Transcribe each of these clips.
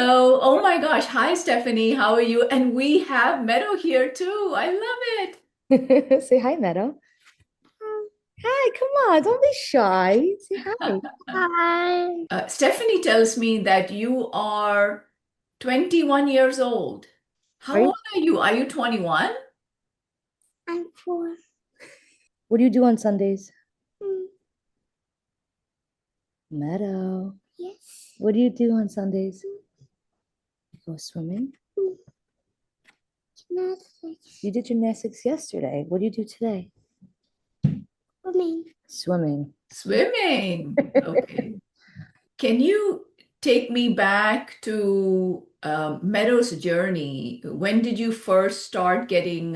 Hello. Oh my gosh. Hi, Stephanie. How are you? And we have Meadow here too. I love it. Say hi, Meadow. Hi, come on, don't be shy. Say hi. Hi. Stephanie tells me that you are 21 years old. Are How you? old are you? Are you 21? I'm 4. What do you do on Sundays? Mm, Meadow. Yes. What do you do on Sundays? You go swimming? Gymnastics. You did gymnastics yesterday. What do you do today? Swimming. Swimming. Swimming. Okay. Can you take me back to Meadow's journey? When did you first start getting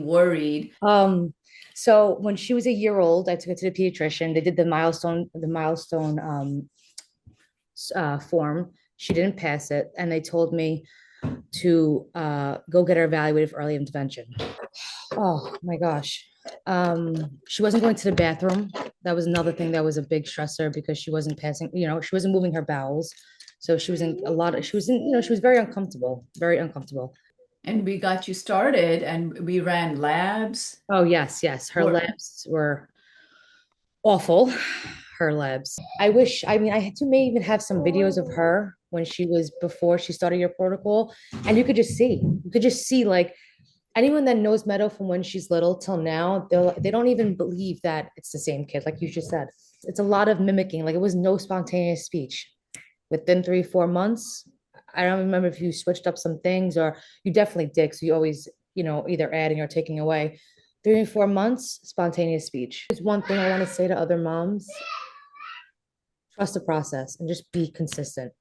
worried? Um, so when she was a year old, I took her to the pediatrician. They did the milestone form. She didn't pass it, and they told me to go get her evaluated for early intervention. Oh my gosh. She wasn't going to the bathroom. That was another thing that was a big stressor because she wasn't passing, she wasn't moving her bowels. So she was very uncomfortable, very uncomfortable. And we got you started and we ran labs. Oh, yes, yes. Her Or labs were awful. Her labs. I mean, may even have some videos of her when she was before she started your protocol. And you could just see like anyone that knows Meadow from when she's little till now, they don't even believe that it's the same kid, like you just said. It's a lot of mimicking. Like it was no spontaneous speech. Within 3, 4 months, I don't remember if you switched up some things or you definitely did. So you always, either adding or taking away. 3 and 4 months, spontaneous speech. There's one thing I want to say to other moms: trust the process and just be consistent.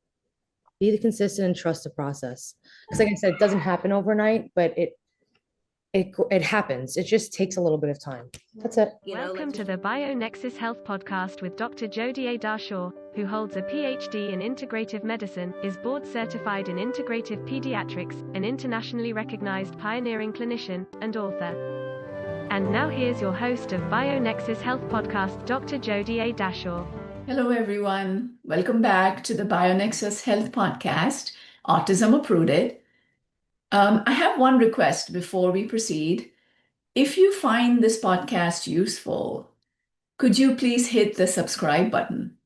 Be consistent and trust the process. Because, like I said, it doesn't happen overnight, but it happens. It just takes a little bit of time. That's it. Welcome to the BioNexus Health Podcast with Dr. Jodie Dashore, who holds a PhD in integrative medicine, is board certified in integrative pediatrics, an internationally recognized pioneering clinician, and author. And now here's your host of BioNexus Health Podcast, Dr. Jodie Dashore. Hello, everyone. Welcome back to the BioNexus Health Podcast, Autism Approved. I have one request before we proceed. If you find this podcast useful, could you please hit the subscribe button?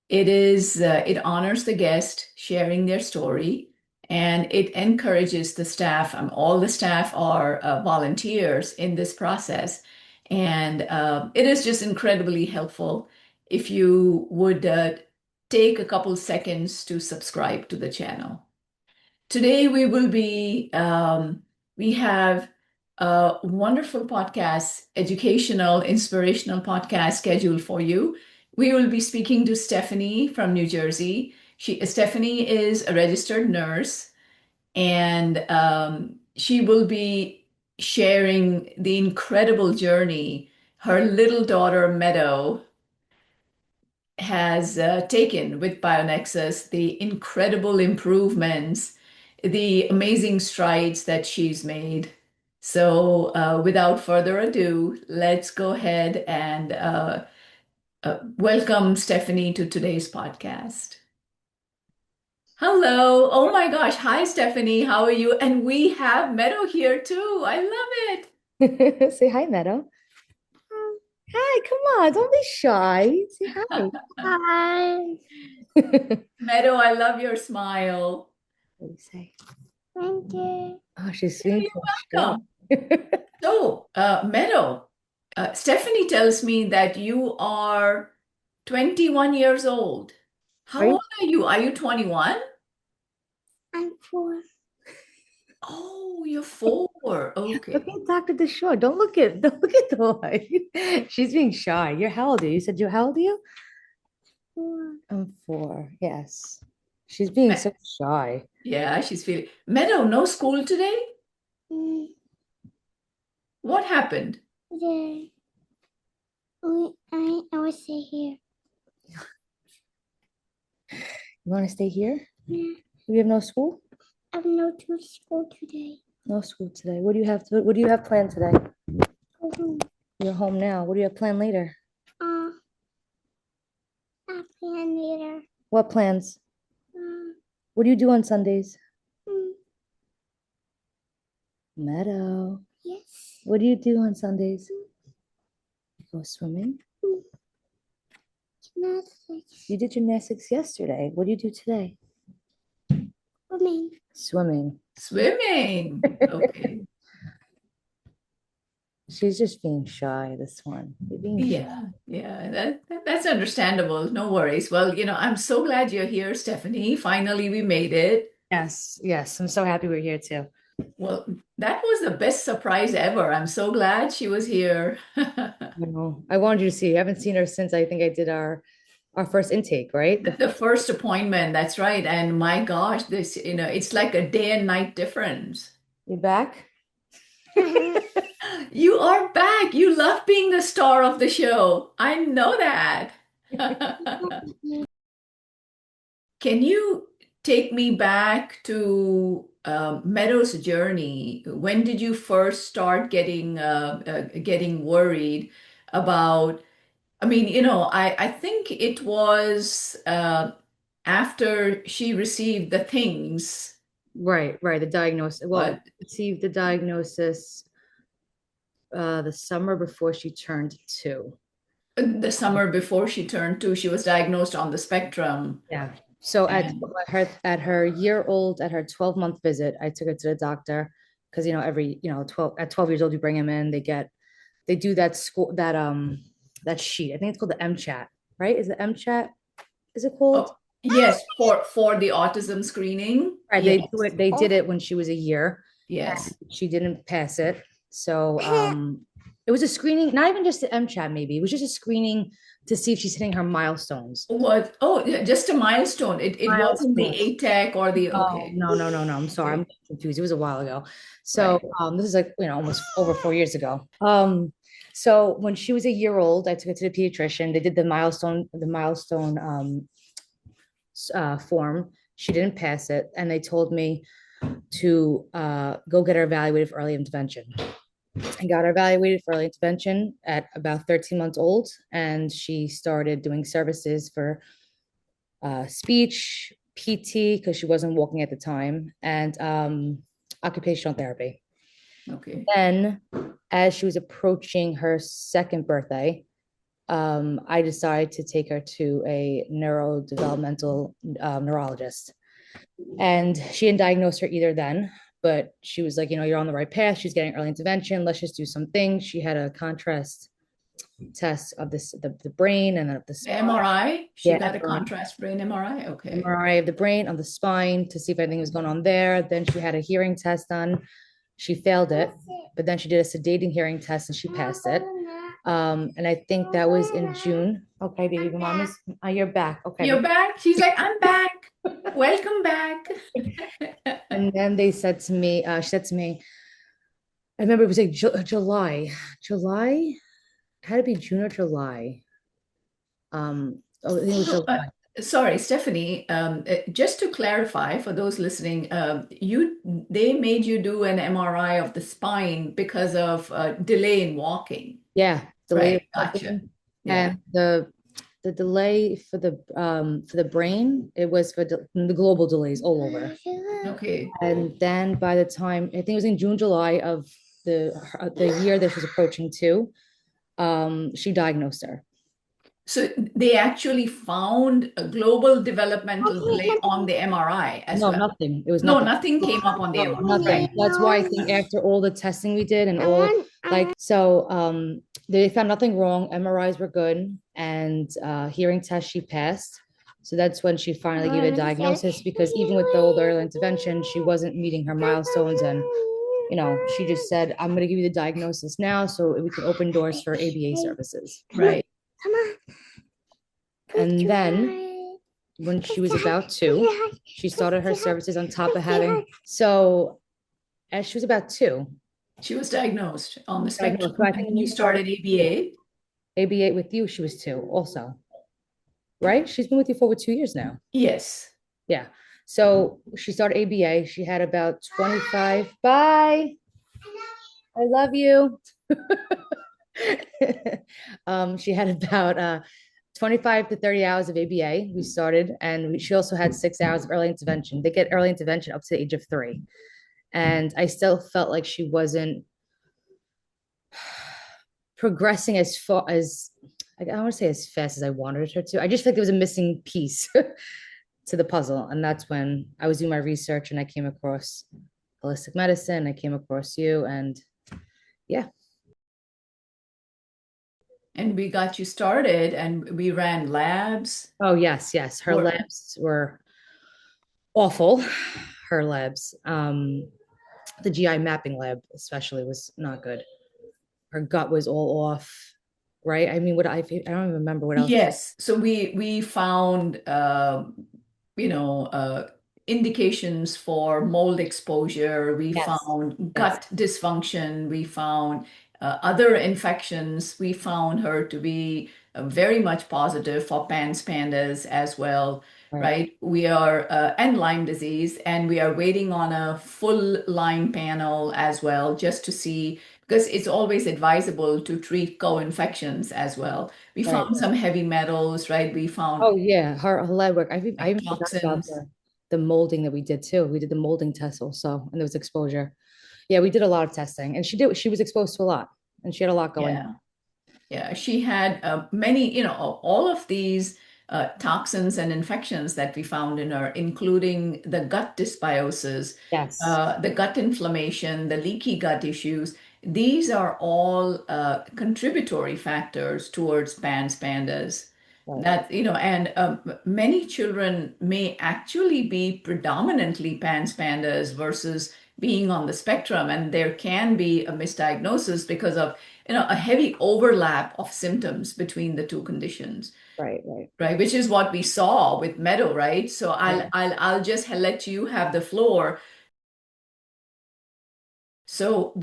It honors the guest sharing their story, and it encourages the staff. All the staff are volunteers in this process, and it is just incredibly helpful if you would take a couple seconds to subscribe to the channel. Today we have a wonderful podcast, educational, inspirational podcast scheduled for you. We will be speaking to Stephanie from New Jersey. Stephanie is a registered nurse, and she will be sharing the incredible journey her little daughter Meadow has taken with BioNexus, the incredible improvements, the amazing strides that she's made. So, without further ado, let's go ahead and welcome Stephanie to today's podcast. Hello. Oh my gosh. Hi, Stephanie. How are you? And we have Meadow here too. I love Say hi, Meadow. Hi, come on, don't be shy. Say hi. Hi. it. Meadow, I love your smile. What do you say? Thank you. Oh, she's Yeah, being so you're shy. welcome. So, Meadow, Stephanie tells me that you are 21 years old. Are How you? old are you? Are you 21? I'm 4. Oh, you're 4. Look Okay. at Dr. Dashore. Don't look at the light. She's being shy. You're how old are you? You said how old are you? 4. I'm 4. Yes. She's being Me- so shy. Yeah, she's feeling. Meadow, no school today? Mm, What happened? there. I will stay here. You want to stay here? Yeah. We have no school? I have no to school today. No school today. What do you have planned today? Go home. You're home now. What do you have planned later? Not plan later. What plans? What do you do on Sundays? Mm, Meadow. yes. What do you do on Sundays? You go swimming? Mm, gymnastics. You did gymnastics yesterday. What do you do today? Swimming. Swimming. Swimming. Okay. She's just being shy, this one. You're being shy. Yeah, that's understandable. No worries. Well, I'm so glad you're here, Stephanie. Finally, we made it. Yes, yes. I'm so happy we're here too. Well, that was the best surprise ever. I'm so glad she was here. I wanted you to see. I haven't seen her since I think I did our first intake, right? The first appointment, that's right. And my gosh, it's like a day and night difference. You back? You are back. You love being the star of the show. I know that. Can you take me back to Meadow's journey? When did you first start getting worried about? I mean, I think it was after she received the things, Right, right. The diagnosis. Well, but received the diagnosis the summer before she turned 2. the summer before she turned 2, she was diagnosed on the spectrum. Yeah. So And at her year old, at her 12-month visit, I took her to the doctor because every 12 years old you bring them in, they do that school that sheet. I think it's called the MChat, right? Is it MChat? Is it called? oh, yes, for the autism screening. Right, Yes, they did it when she was a year. yes. She didn't pass it. So it was a screening, not even just the MChat, maybe. It was just a screening to see if she's hitting her milestones. Yeah, just a milestone. It wasn't the Milestone. ATEC or the Oh, okay. no, no, no, no. I'm sorry. I'm confused. It was a while ago. So Right. this is like, almost over 4 years ago. So when she was a year old, I took her to the pediatrician. They did the milestone form. She didn't pass it, and they told me to go get her evaluated for early intervention. I got her evaluated for early intervention at about 13 months old, and she started doing services for speech, PT, because she wasn't walking at the time, and occupational therapy. Okay. Then, as she was approaching her second birthday, I decided to take her to a neurodevelopmental neurologist. And she didn't diagnose her either then, but she was like, you're on the right path. She's getting early intervention. Let's just do some things. She had a contrast test of the brain and of the The spine. MRI, she Yeah, got a MRI. contrast brain MRI. Okay. MRI of the brain, of the spine to see if anything was going on there. Then she had a hearing test done. She failed it, but then she did a sedating hearing test and she passed it. And I think that was in June. Okay, baby, mom is, you're back. Okay. You're back? She's like, I'm back. Welcome back. And then they said to me, she said to me, I remember it was like July, it had to be June or July. I think it was So, July. sorry, Stephanie, just to clarify for those listening, they made you do an MRI of the spine because of delay in walking. Yeah, delay Right, of gotcha. walking. Yeah. And the delay for the brain, it was for the global delays all over. Okay. And then by the time, I think it was in June, July of the year that she was approaching 2, she diagnosed her. So they actually found a global developmental delay on the MRI as No, well. nothing. It was No, nothing. nothing came up on the MRI. Nothing. Right. That's why I think after all the testing we did and all they found nothing wrong. MRIs were good and hearing test she passed. So that's when she finally gave a diagnosis because even with the old early intervention, she wasn't meeting her milestones and she just said, I'm going to give you the diagnosis now so we can open doors for ABA services. Right. Come on. And then when she was about 2, she started her services on top of having, so as she was about 2, She was diagnosed on the spectrum. So I think And when you started ABA. ABA with you, she was 2 also, right? She's been with you for over 2 years now. Yes. Yeah. So she started ABA. She had about 25. Bye. I love you. She had about 25 to 30 hours of ABA. We started, and she also had 6 hours of early intervention. They get early intervention up to the age of 3. And I still felt like she wasn't progressing as far as, I don't want to say as fast as I wanted her to. I just feel like there was a missing piece to the puzzle. And that's when I was doing my research and I came across holistic medicine. I came across you, and yeah. And we got you started and we ran labs. Oh, yes, yes. Her Or labs were awful. Her labs. The GI mapping lab especially was not good. Her gut was all off, right? I mean, I don't even remember what else. yes, so we found indications for mold exposure. We Yes, found yes, gut dysfunction. We found other infections. We found her to be very much positive for PANS pandas as well, right, right? We are and Lyme disease, and we are waiting on a full Lyme panel as well, just to see because it's always advisable to treat co-infections as well. We right. found some heavy metals, right? We found Oh yeah, her lab work. I like even forgot about toxins. the molding that we did too. We did the molding test also, and there was exposure. Yeah, we did a lot of testing, and she was exposed to a lot, and she had a lot going on. Yeah. Yeah. She had many, all of these toxins and infections that we found in her, including the gut dysbiosis, Yes, the gut inflammation, the leaky gut issues. These are all contributory factors towards PANS pandas. right, That, and many children may actually be predominantly PANS pandas versus being on the spectrum. And there can be a misdiagnosis because of, a heavy overlap of symptoms between the two conditions, right, right? Which is what we saw with Meadow, right? So right. I'll just let you have the floor. So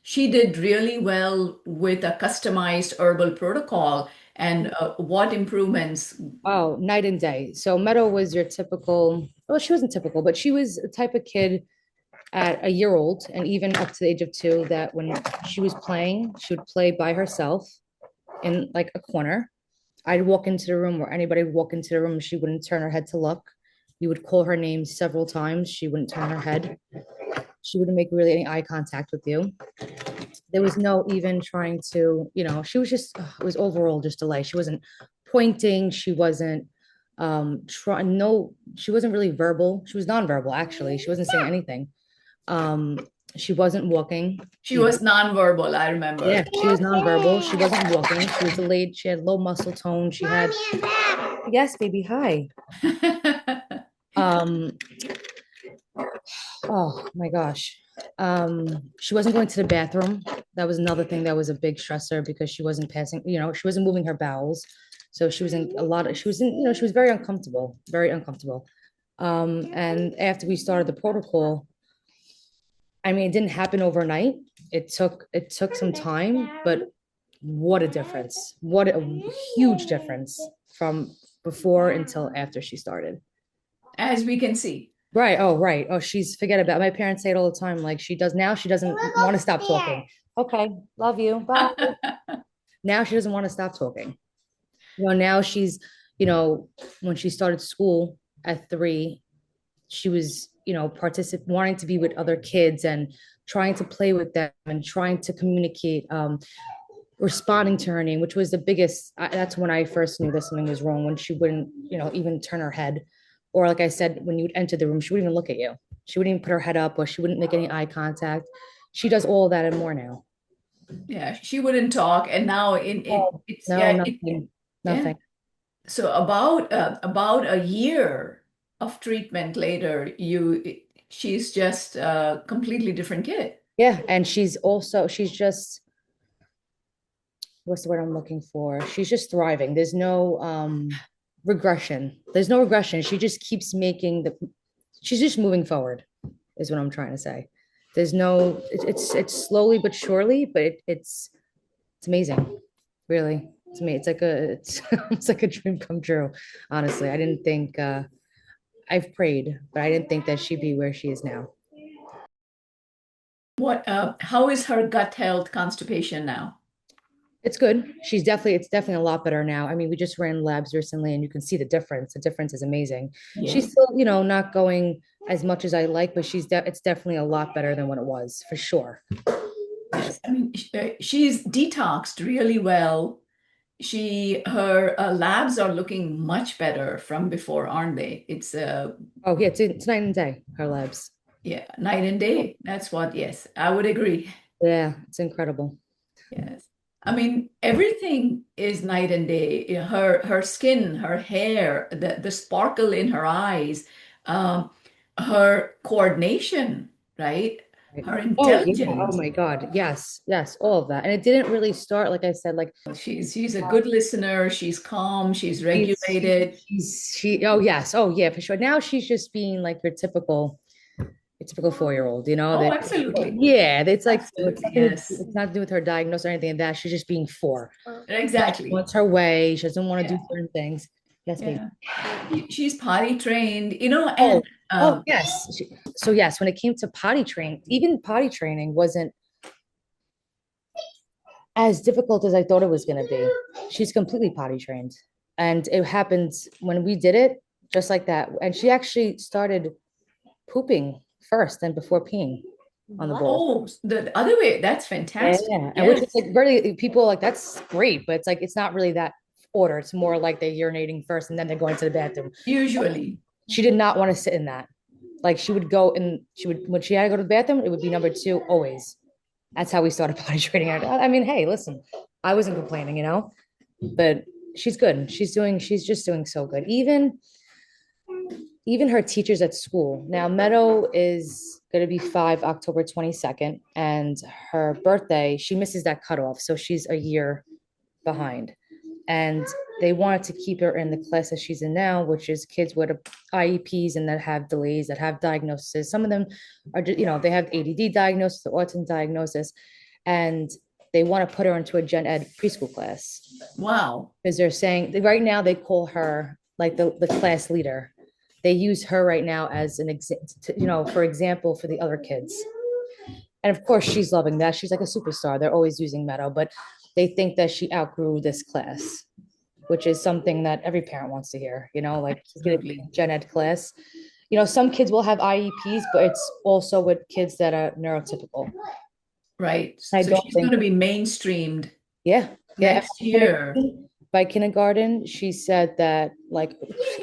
she did really well with a customized herbal protocol. And what improvements? Oh, night and day. So Meadow was your typical, well, she wasn't typical, but she was a type of kid at a year old and even up to the age of 2 that when she was playing, she would play by herself in like a corner. I'd walk into the room, or anybody would walk into the room, she wouldn't turn her head to look. You would call her name several times. She wouldn't turn her head. She wouldn't make really any eye contact with you. There was no even trying to, she was just, it was overall just delay. She wasn't pointing. She wasn't trying, no, she wasn't really verbal. She was nonverbal, actually. She wasn't saying anything. Um, she wasn't walking She either. was nonverbal, I remember. Yeah, she was nonverbal. She wasn't walking. She was delayed. She had low muscle tone. She had, yes, baby, hi. Um, oh my gosh. She wasn't going to the bathroom. That was another thing that was a big stressor because she wasn't passing, she wasn't moving her bowels. So she was in a lot of, she was in, she was very uncomfortable, very uncomfortable. And after we started the protocol, I mean, it didn't happen overnight. It took some time, but what a difference. What a huge difference from before until after she started. As we can see. Right. Oh, right. Oh, she's forget about my parents say it all the time. Like she does now, she doesn't want to stop talking. Okay, love you. Bye. Now she doesn't want to stop talking. Now she's, when she started school at 3, she was, wanting to be with other kids and trying to play with them and trying to communicate, responding to her name, which was the biggest. That's when I first knew that something was wrong, when she wouldn't, even turn her head. Or like I said, when you would enter the room, she wouldn't even look at you. She wouldn't even put her head up, or she wouldn't make any eye contact. She does all that and more now. Yeah, she wouldn't talk, and now Oh, it's no, yeah nothing, yeah. nothing. So about a year of treatment later, she's just a completely different kid. Yeah, and she's just, what's the word I'm looking for? She's just thriving. There's no regression. There's no regression. She just keeps she's just moving forward, is what I'm trying to say. There's no, it's slowly but surely, but it's amazing. Really. To me, it's like a dream come true. Honestly, I didn't think I've prayed, but I didn't think that she'd be where she is now. How is her gut health, constipation now? It's good. It's definitely a lot better now. I mean, we just ran labs recently and you can see the difference. The difference is amazing. She's Yes. still, not going as much as I like, but it's definitely a lot better than what it was for sure. Yes. I mean, she's detoxed really well. Her labs are looking much better from before, aren't they? It's Oh, yeah, it's night and day, her labs. yeah, night and day. That's what, yes, I would agree. Yeah, it's incredible. Yes. I mean, everything is night and day. You know, her skin, her hair, the sparkle in her eyes, um, her coordination, right? Right. Her Oh, yeah. Oh intelligence. my God. Yes, yes, all of that. And it didn't really start, like I said, like She's a good listener. She's calm. She's regulated. oh yes, oh yeah, for sure. Now she's just being like your typical 4-year-old, Oh, that absolutely. yeah, it's like Absolutely. Yes. it's not to do with her diagnosis or anything like that. She's just being four. She Exactly. wants her way. She doesn't want to Yeah. do certain things. Yes, baby. Yeah. She's potty trained, and Oh, oh yes. So yes, when it came to potty training, even potty training wasn't as difficult as I thought it was going to be. She's completely potty trained. And it happened when we did it, just like that. And she actually started pooping first and before peeing on the bowl. oh, the other way. That's fantastic. Yeah. And which is Yes. like really, people like, that's great, but it's like, it's not really that order. It's more like they're urinating first and then they're going to the bathroom. Usually. She did not want to sit in that. Like she would go and when she had to go to the bathroom, it would be number two always. That's how we started potty training her. I mean, hey, listen, I wasn't complaining, but she's good. She's just doing so good. Even her teachers at school. Now, Meadow is going to be 5 October 22nd, and her birthday, she misses that cutoff. So she's a year behind. And they wanted to keep her in the class that she's in now, which is kids with IEPs and that have delays, that have diagnoses. Some of them are, they have ADD diagnosis, the autism diagnosis, and they want to put her into a gen ed preschool class Wow. because they're saying right now they call her like the class leader. They use her right now as an for example, for the other kids. And of course, she's loving that. She's like a superstar. They're always using Meadow, but they think that she outgrew this class, which is something that every parent wants to hear, like she's going to be Absolutely. in gen ed class. Some kids will have IEPs, but it's also with kids that are neurotypical. Right. I So don't she's going think, to be mainstreamed yeah, yeah. next year. By kindergarten, she said that, like,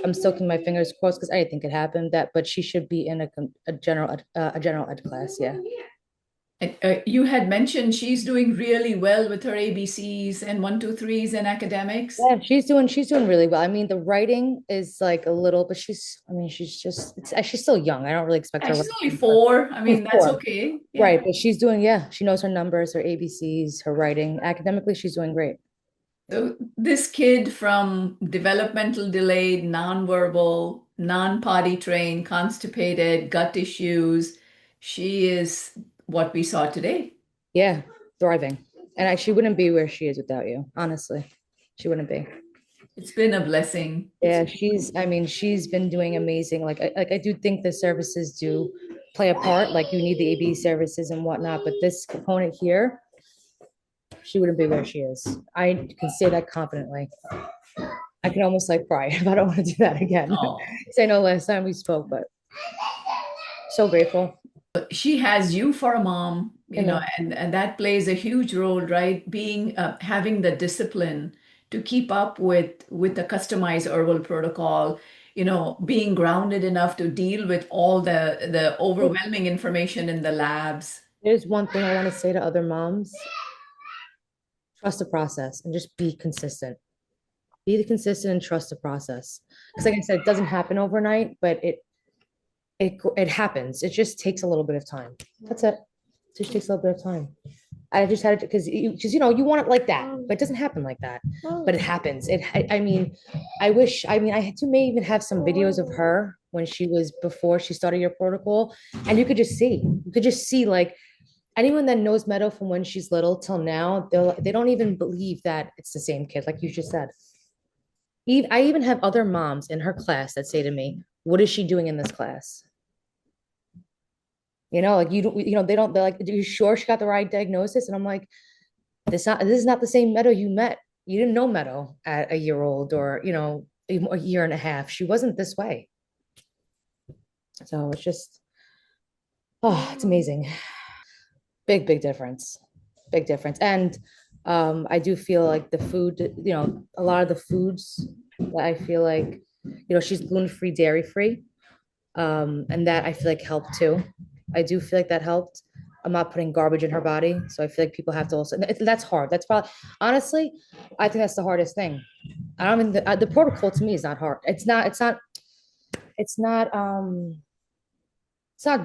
I'm still keeping my fingers crossed because anything could happen. But she should be in a general ed class. Yeah. And, you had mentioned she's doing really well with her ABCs and one, two, threes and academics. Yeah, she's doing really well. I mean, the writing is like a little, but I mean, she's still young. I don't really expect her She's only writing, but four. I mean, that's four. okay. Yeah. Right, but she's doing, yeah, she knows her numbers, her ABCs, her writing. Academically, she's doing great. So this kid from developmental delayed, nonverbal, non-potty trained, constipated, gut issues, she is what we saw today. Yeah, thriving. And she wouldn't be where she is without you, honestly. She wouldn't be. It's been a blessing. Yeah, I mean, she's been doing amazing. I do think the services do play a part. Like you need the AB services and whatnot, but this component here, she wouldn't be where she is. I can say that confidently. I can almost like cry if I don't want to do that again. Oh, Because I know last time we spoke, but so grateful. she has you for a mom, Amen. and that plays a huge role, right? Being having the discipline to keep up with the customized herbal protocol, being grounded enough to deal with all the overwhelming information in the labs. There's one thing I want to say to other moms. Trust the process and just be consistent. Be consistent and trust the process. Because like I said, it doesn't happen overnight, but it happens. It just takes a little bit of time. That's it. It just takes a little bit of time. I just had it because you want it like that, but it doesn't happen like that. But it happens. I mean, I may even have some videos of her when before she started your protocol, and you could just see like anyone that knows Meadow from when she's little till now, they don't even believe that it's the same kid, like you just said. I even have other moms in her class that say to me, "What is she doing in this class?" Like they don't. They're like, "Are you sure she got the right diagnosis?" And I'm like, this is not the same Meadow you met. You didn't know Meadow at a year old or, a year and a half. She wasn't this way. So it's just, oh, it's amazing. Big difference. Big difference. And I do feel like the food, a lot of the foods that I feel like, she's gluten-free, dairy-free. And that I feel like helped too. I do feel like that helped. I'm not putting garbage in her body. So I feel like people have to also, that's hard. That's probably, honestly, I think that's the hardest thing. I don't mean the protocol to me is not hard. It's not, it's not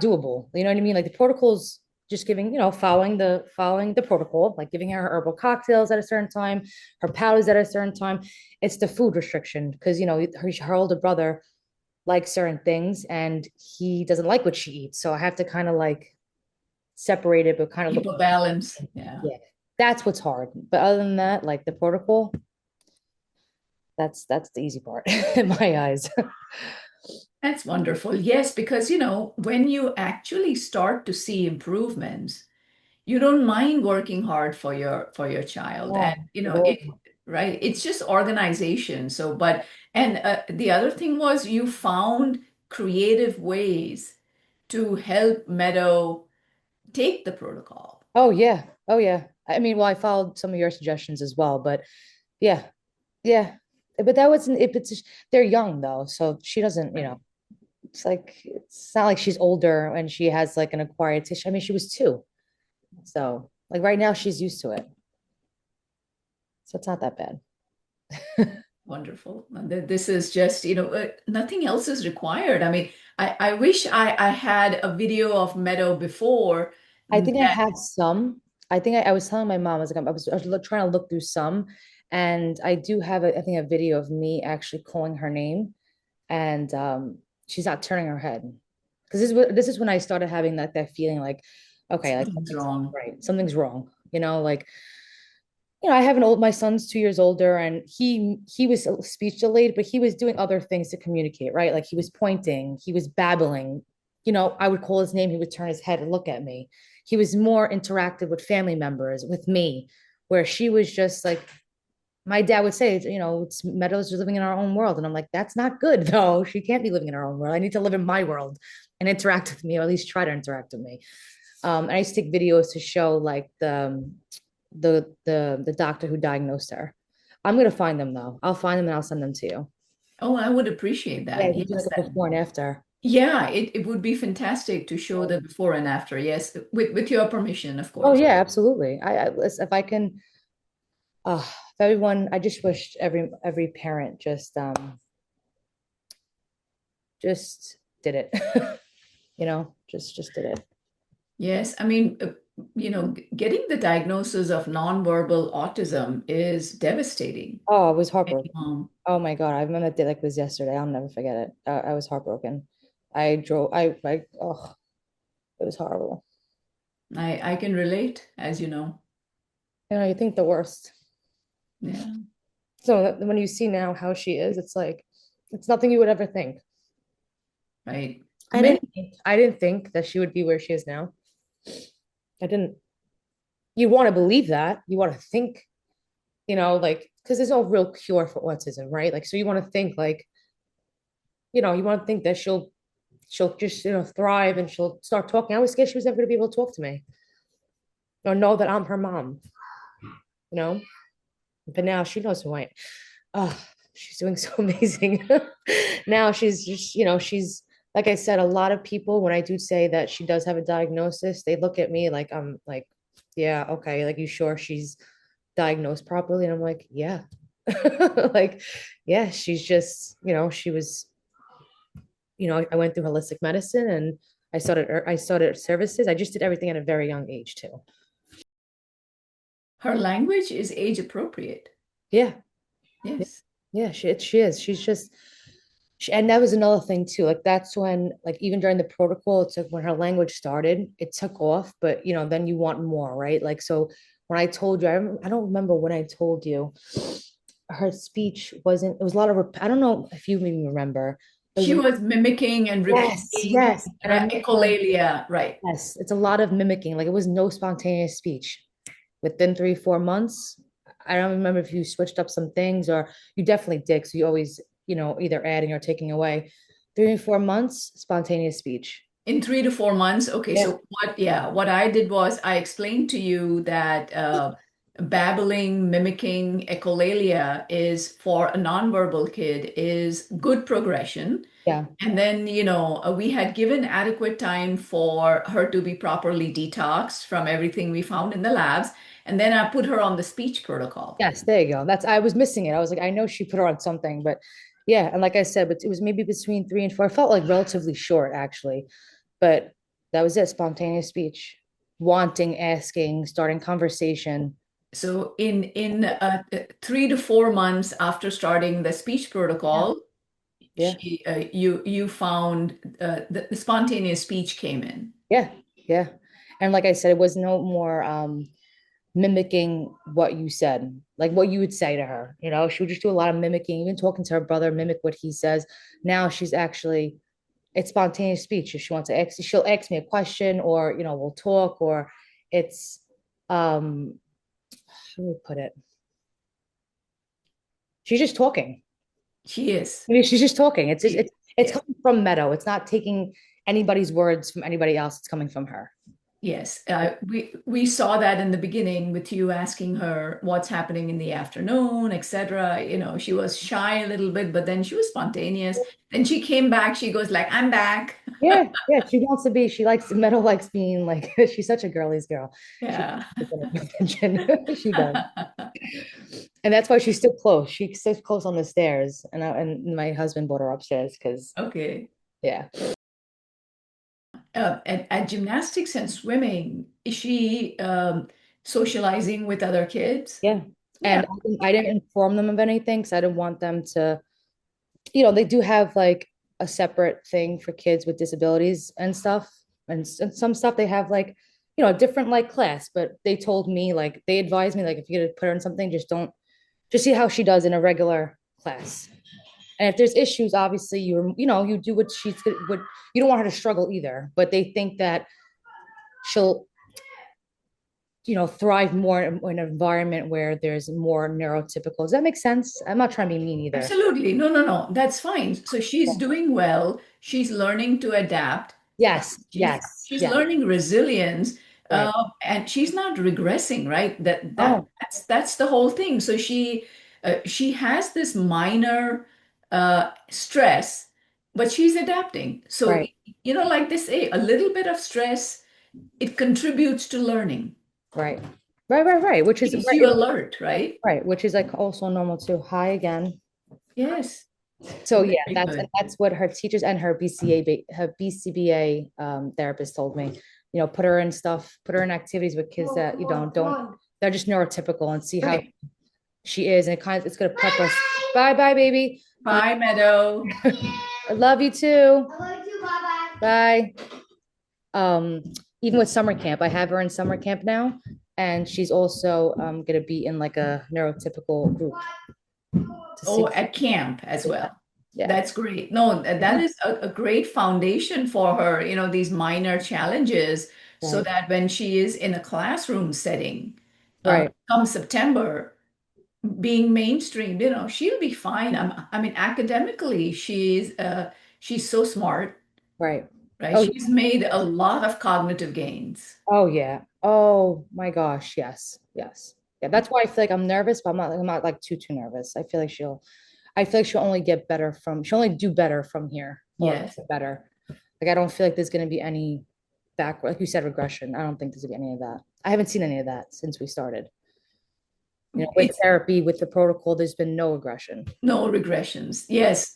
doable. You know what I mean? Like the protocol's just giving, following the protocol, like giving her herbal cocktails at a certain time, her powders at a certain time. It's the food restriction because her older brother likes certain things and he doesn't like what she eats. So I have to kind of like separate it, but kind of Keep look. a balance. Yeah. Yeah, that's what's hard. But other than that, like the protocol, that's the easy part in my eyes. That's wonderful. Yes, because when you actually start to see improvements, you don't mind working hard for your child. And Oh, Lord. right, it's just organization. So, but and the other thing was you found creative ways to help Meadow take the protocol. Oh yeah. Oh yeah. I mean, well, I followed some of your suggestions as well, but yeah, yeah. But that wasn't if it's they're young though, so she doesn't, it's like it's not like she's older and she has like an acquired tissue. I mean, she was 2. So like right now she's used to it. So it's not that bad. Wonderful. And this is just, nothing else is required. I mean, I wish I had a video of Meadow before I think I that had some. I think I was telling my mom, I was trying to look through some, and I do have I think a video of me actually calling her name, and she's not turning her head because this is when I started having that feeling like, okay, like something's wrong. something's wrong, like I have my son's 2 years older and he was speech delayed, but he was doing other things to communicate, right? Like he was pointing, he was babbling. I would call his name, he would turn his head and look at me. He was more interactive with family members, with me, where she was just like, my dad would say, it's Meadows are living in our own world. And I'm like, that's not good though. She can't be living in her own world. I need to live in my world and interact with me, or at least try to interact with me. And I used to take videos to show like the doctor who diagnosed her. I'm gonna find them though. I'll find them and I'll send them to you. Oh, I would appreciate Yeah, that. you do like Yes, a before and after. yeah, it would be fantastic to show the before and after. Yes, with your permission, of Oh course. yeah, absolutely. If I can, if everyone, I just wish every parent just did it. Just did it. Yes, I mean, getting the diagnosis of nonverbal autism is devastating. Oh, I was heartbroken. Um, Oh my God, I remember that day like it was yesterday. I'll never forget it. I was heartbroken. Oh, it was horrible. I can relate, as you know. You think the worst. Yeah, So when you see now how she is, it's like it's nothing you would ever think. right. I Many, didn't I didn't think that she would be where she is now. I didn't. You want to believe that. You want to think, like because there's no real cure for autism, right? Like so you want to think like, you want to think that she'll just, thrive and she'll start talking. I was scared she was never going to be able to talk to me or know that I'm her mom, you know? But now she knows who I am. Oh, she's doing so amazing. Now she's just, she's like I said, a lot of people, when I do say that she does have a diagnosis, they look at me like I'm like, yeah, okay, like you sure she's diagnosed properly? And I'm like, yeah. Like, yeah, she's just, she was, I went through holistic medicine and I started services. I just did everything at a very young age too. her language is age appropriate. Yeah. Yes. Yeah, she is. She's just and that was another thing too. Like that's when, like even during the protocol, it's like when her language started, it took off, but then you want more, right? Like so when I told you, I don't remember when I told you her speech wasn't, it was a lot of I don't know if you even remember. She was mimicking and Yes, repeating, yes. And I remember, echolalia, right. yes, it's a lot of mimicking. Like it was no spontaneous speech. within 3, 4 months. I don't remember if you switched up some things or you definitely did. So you always, either adding or taking away. 3 or 4 months, spontaneous speech. In 3 to 4 months. Okay, Yeah. so what I did was I explained to you that babbling, mimicking, echolalia is for a nonverbal kid is good progression. Yeah. And then, we had given adequate time for her to be properly detoxed from everything we found in the labs. And then I put her on the speech protocol. Yes, there you go. I was missing it. I was like, I know she put her on something, but yeah. And like I said, but it was maybe between 3 and 4. I felt like relatively short actually, but that was it. Spontaneous speech, wanting, asking, starting conversation. So in 3 to 4 months after starting the speech Yeah. protocol, Yeah. you found the spontaneous speech came in. Yeah. Yeah. And like I said, it was no more mimicking what you said, like what you would say to her. She would just do a lot of mimicking, even talking to her brother, mimic what he says. Now she's actually, it's spontaneous speech. If she wants to ask, she'll ask me a question, or we'll talk, or it's how do we put it? She's just talking. She is. I mean, she's just talking. It's just, She- it's Yes. coming from Meadow. It's not taking anybody's words from anybody else. It's coming from her. Yes, we saw that in the beginning with you asking her what's happening in the afternoon, etc. She was shy a little bit, but then she was spontaneous. Then she came back. She goes like, "I'm back." Yeah, yeah. She wants to be. She likes Meadow. Likes being like. She's such a girly's girl. She Yeah. likes attention. She does, and that's why she's still close. She sits close on the stairs, and my husband brought her upstairs because Okay. yeah, At gymnastics and swimming, is she socializing with other kids? yeah. Yeah. And I didn't inform them of anything because I didn't want them to. They do have like a separate thing for kids with disabilities and stuff. And some stuff they have like, a different like class, but they told me like they advised me like if you're gonna put her in something, just see how she does in a regular class. And if there's issues, obviously you do what what you don't want her to struggle either, but they think that she'll thrive more in an environment where there's more neurotypical. Does that make sense? I'm not trying to be mean either. Absolutely. No, no, no. That's fine. So she's doing well. She's learning to adapt. Yes, She's yes, she's yes. learning resilience, Right. and she's not regressing, right? That that Oh, that's the whole thing. So she has this minor stress, but she's adapting. So right, like they say, a little bit of stress, it contributes to learning. right, right. Which is Keeps you alert, right? right, which is like also normal too. Hi again. Yes. So yeah, Very that's good. that's what her teachers and her BCBA therapist told me. Put her in stuff, put her in activities with kids that don't they're just neurotypical and see how Right. she is, and it's gonna prep us. Bye bye, baby. Bye, Meadow. I love you too. I love you. Bye bye. Bye. Um, Even with summer camp, I have her in summer camp now, and she's also gonna be in like a neurotypical group to see. Oh, at camp as well. Yeah, That's great. No, that is a great foundation for her, these minor challenges, so right, that when she is in a classroom setting, right, come September, being mainstreamed, she'll be fine. I mean, academically, she's so smart, right. right? Oh, She's made a lot of cognitive gains. oh yeah. Oh my gosh. Yes. Yes. Yeah. That's why I feel like I'm nervous, but I'm not like too nervous. I feel like she'll only get better she'll only do better from here or Yes. better. Like I don't feel like there's going to be any like you said, regression. I don't think there's gonna be any of that. I haven't seen any of that since we started. With It's therapy, with the protocol, there's been no aggression. no regressions. Yes,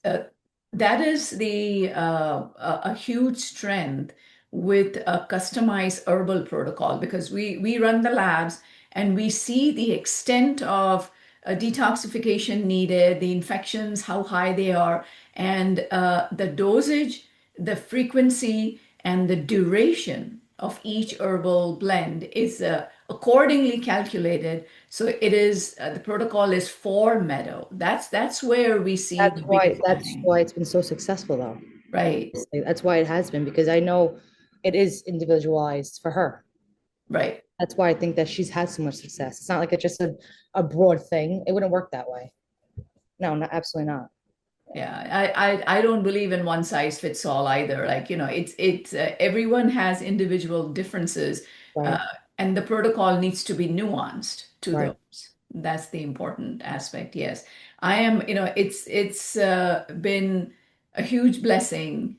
that is a huge strength with a customized herbal protocol, because we run the labs and we see the extent of detoxification needed, the infections, how high they are, and the dosage, the frequency, and the duration of each herbal blend is accordingly calculated. So the protocol is for meadow. That's where we see That's the why biggest that's bang. why it's been so successful though. Right, That's why it has been because I know it is individualized for her. right. That's why I think that she's had so much success. It's not like it's just a broad thing. It wouldn't work that way. No, not absolutely not. Yeah, I don't believe in one size fits all either. Like, it's everyone has individual differences, uh, Right, and the protocol needs to be nuanced to right. those. That's the important aspect. Yes, I am, it's been a huge blessing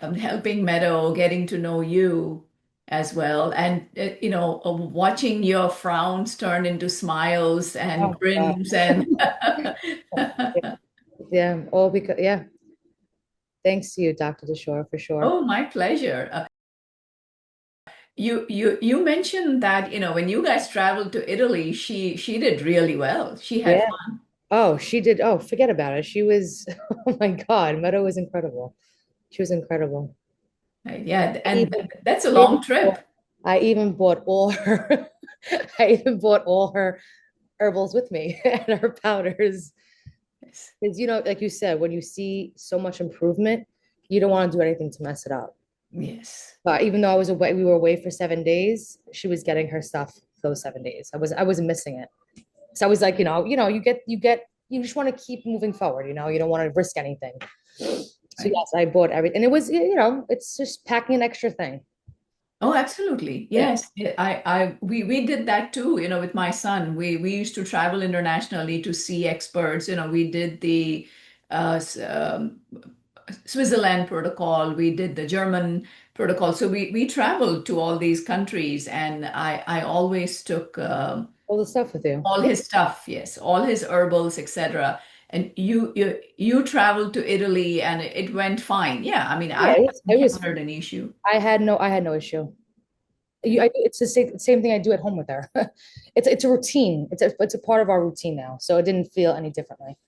helping Meadow, getting to know you as well, and watching your frowns turn into smiles and Oh, God. grins and Yeah, all because yeah. Thanks to you, Dr. Dashore, for sure. oh, my pleasure. You mentioned that, when you guys traveled to Italy, she did really well. She had Yeah. fun. Oh, she did. Oh, forget about it. She was, oh my God, Meadow was incredible. She was incredible. Right? Yeah, I and even, that's a I even long trip. bought, I even bought all her, I even bought all her herbals with me and her powders. Yes. Because, like you said, when you see so much improvement, you don't want to do anything to mess it up. Yes. But even though we were away for 7 days, she was getting her stuff those 7 days. I wasn't missing it. So I was like, you just want to keep moving forward, you don't want to risk anything. So Right. yes, I bought everything. And it was, it's just packing an extra thing. Oh, absolutely. Yeah. Yes. We did that too, with my son. We used to travel internationally to see experts. We did the Switzerland protocol, we did the German protocol. So we traveled to all these countries, and I always took All the stuff with you. all his stuff, yes, all his herbals, etc. And you traveled to Italy, and it went fine. Yeah, I mean, I Yeah, haven't it was, encountered an issue. I had no issue. It's the same thing I do at home with her. It's a routine. It's a part of our routine now. So it didn't feel any differently.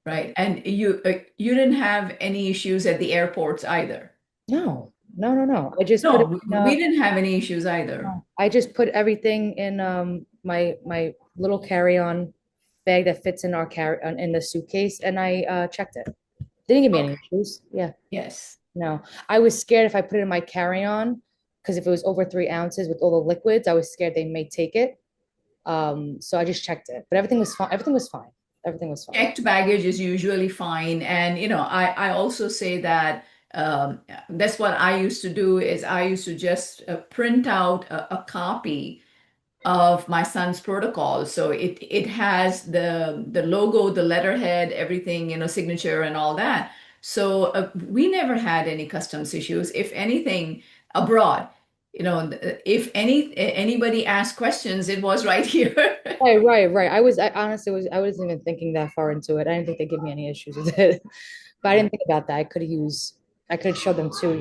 Right. And you didn't have any issues at the airports either. No, no, no, no. I just put it No, in, we didn't have any issues either. no. I just put everything in my little carry-on bag that fits in our in the suitcase, and I checked it. Didn't give me any Okay. issues. Yeah, Yes. no. I was scared if I put it in my carry-on because if it was over 3 ounces with all the liquids, I was scared they may take it. So I just checked it, but everything was fine. Everything was fine. Everything was fine. Checked baggage is usually fine. And, I also say that that's what I used to do is I used to just print out a copy of my son's protocol. So it has the logo, the letterhead, everything, signature and all that. So we never had any customs issues. If anything, abroad, if anybody asked questions, it was right here. Right, right, right. I honestly I wasn't even thinking that far into it. I didn't think they'd give me any issues with it. But I didn't think about that. I could show them too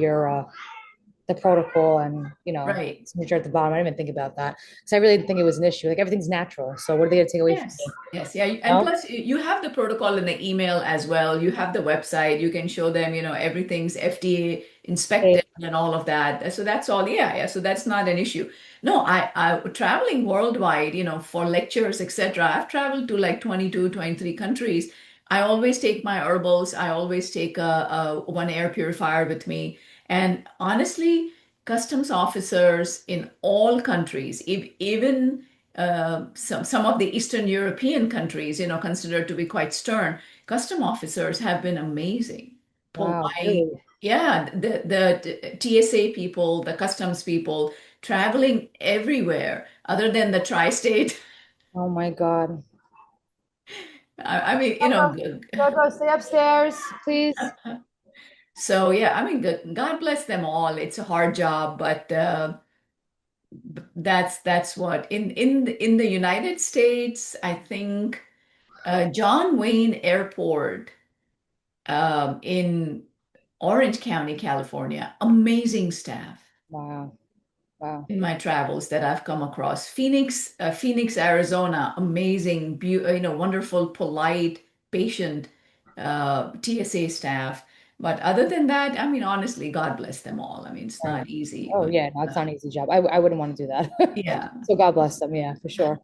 the protocol and Right. signature at the bottom. I didn't even think about that. Because I really didn't think it was an issue. Like everything's natural. So what are they gonna take away from me? Yes, yes, yeah. And No? plus, you have the protocol in the email as well. You have the website. You can show them, everything's FDA Eh, inspected and all of that. So that's all. Yeah, yeah. So that's not an issue. No, I traveling worldwide, for lectures, etc. I've traveled to like 22, 23 countries. I always take my herbals. I always take a one air purifier with me. And honestly, customs officers in all countries, even some of the Eastern European countries, considered to be quite stern. Custom officers have been amazing, wow, polite. really? Yeah, the TSA people, the customs people, traveling everywhere other than the tri-state. Oh my God. I mean, Jojo, stay upstairs, please. so yeah, I mean, God bless them all. It's a hard job, but that's what in the United States, I think John Wayne Airport in Orange County, California. Amazing staff Wow, wow. in my travels that I've come across. Phoenix, Arizona. Amazing, wonderful, polite, patient TSA staff. But other than that, I mean, honestly, God bless them all. I mean, it's Right. not easy, Oh but yeah, no, it's not an easy job. I wouldn't want to do that. yeah. So God bless them, yeah, for sure.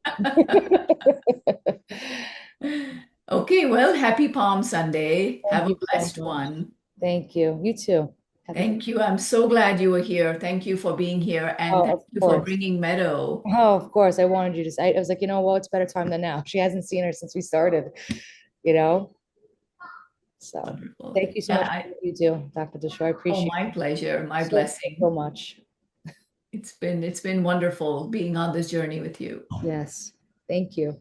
Okay, well, happy Palm Sunday. Thank Have a you so blessed much. one. Thank you. You too. Thank you. I'm so glad you were here. Thank you for being here, and Oh, thank of you for course. bringing Meadow. Oh, of course. I wanted you to say, I was like, well, it's better time than now. She hasn't seen her since we started, you know? So Wonderful. thank you so Yeah, much for what you do, Dr. Dashore. I oh, appreciate my it pleasure, my so blessing. much. It's been wonderful being on this journey with you. Yes. Thank you.